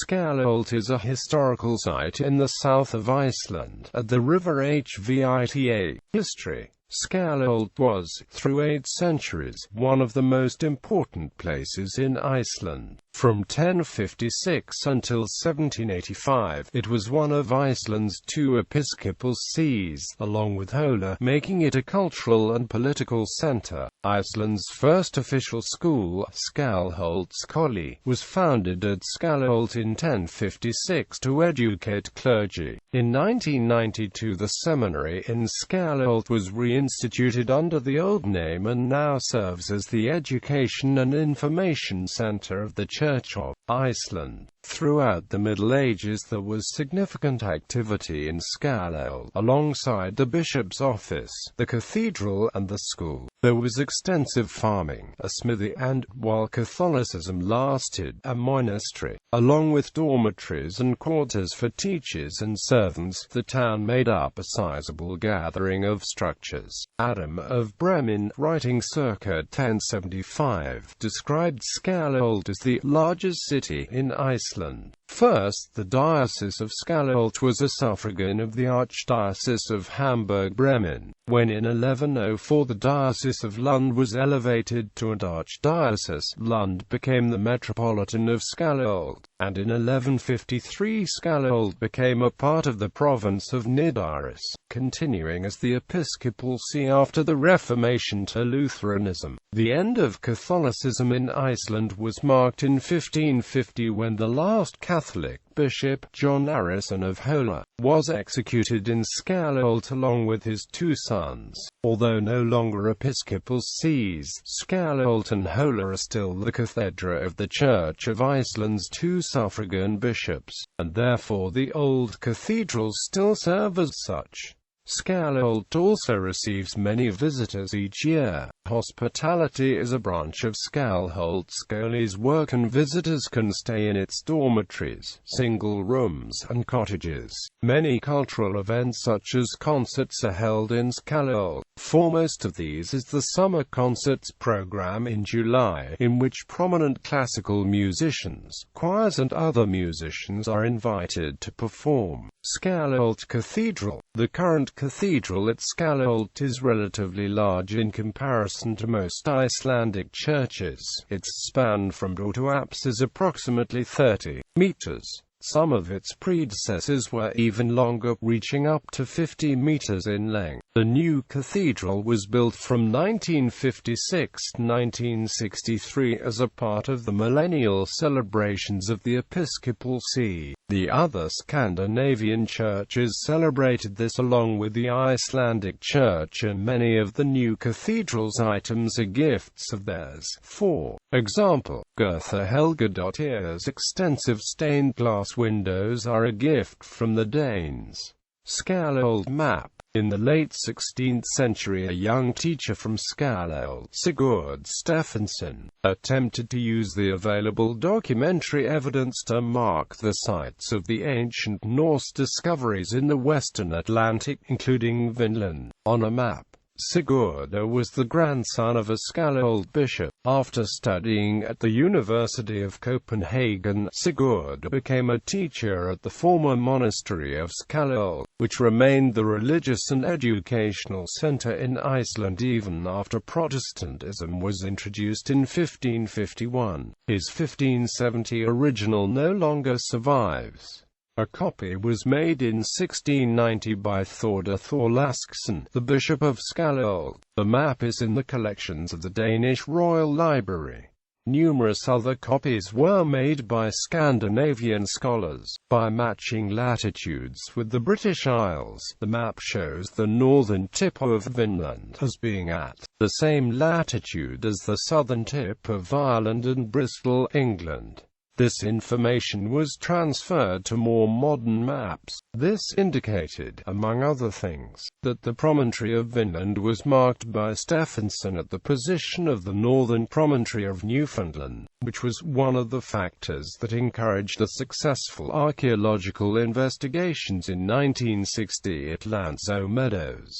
Skálholt is a historical site in the south of Iceland, at the river Hvítá. History. Skálholt was, through 8 centuries, one of the most important places in Iceland. From 1056 until 1785, it was one of Iceland's 2 episcopal sees, along with Hola, making it a cultural and political center. Iceland's first official school, Skálholtsskóli, was founded at Skálholt in 1056 to educate clergy. In 1992 the seminary in Skálholt was reinstituted under the old name and now serves as the Education and Information Center of the Church of Iceland. Throughout the Middle Ages there was significant activity in Skálholt. Alongside the bishop's office, the cathedral and the school, there was extensive farming, a smithy and, while Catholicism lasted, a monastery. Along with dormitories and quarters for teachers and servants, the town made up a sizable gathering of structures. Adam of Bremen, writing circa 1075, described Skálholt as the largest city in Iceland. First, the Diocese of Skálholt was a suffragan of the Archdiocese of Hamburg-Bremen. When in 1104 the Diocese of Lund was elevated to an archdiocese, Lund became the metropolitan of Skálholt, and in 1153 Skálholt became a part of the province of Nidaros, continuing as the episcopal see after the Reformation to Lutheranism. The end of Catholicism in Iceland was marked in 1550 when the last Catholic bishop, John Arason of Hola, was executed in Skálholt along with his 2 sons. Although no longer episcopal sees, Skálholt and Hola are still the cathedra of the Church of Iceland's 2 suffragan bishops, and therefore the old cathedrals still serve as such. Skálholt also receives many visitors each year. Hospitality is a branch of Skálholtsskóli's work and visitors can stay in its dormitories, single rooms, and cottages. Many cultural events such as concerts are held in Skálholt. Foremost of these is the summer concerts program in July, in which prominent classical musicians, choirs and other musicians are invited to perform. Skálholt Cathedral. The current cathedral at Skálholt is relatively large in comparison to most Icelandic churches. Its span from door to apse is approximately 30 meters. Some of its predecessors were even longer, reaching up to 50 meters in length. The new cathedral was built from 1956 to 1963 as a part of the millennial celebrations of the Episcopal See. The other Scandinavian churches celebrated this along with the Icelandic Church, and many of the new cathedral's items are gifts of theirs. For example, Gertha Helgadottir's extensive stained glass windows are a gift from the Danes. Skálholt map. In the late 16th century a young teacher from Skálholt, Sigurd Stephenson, attempted to use the available documentary evidence to mark the sites of the ancient Norse discoveries in the western Atlantic, including Vinland, on a map. Sigurd was the grandson of a Skálholt bishop. After studying at the University of Copenhagen, Sigurd became a teacher at the former monastery of Skálholt, which remained the religious and educational center in Iceland even after Protestantism was introduced in 1551. His 1570 original no longer survives. A copy was made in 1690 by Thorda Thorlaskson, the Bishop of Skálholt. The map is in the collections of the Danish Royal Library. Numerous other copies were made by Scandinavian scholars. By matching latitudes with the British Isles, the map shows the northern tip of Vinland as being at the same latitude as the southern tip of Ireland and Bristol, England. This information was transferred to more modern maps. This indicated, among other things, that the promontory of Vinland was marked by Stephenson at the position of the northern promontory of Newfoundland, which was one of the factors that encouraged the successful archaeological investigations in 1960 at Lanzo Meadows.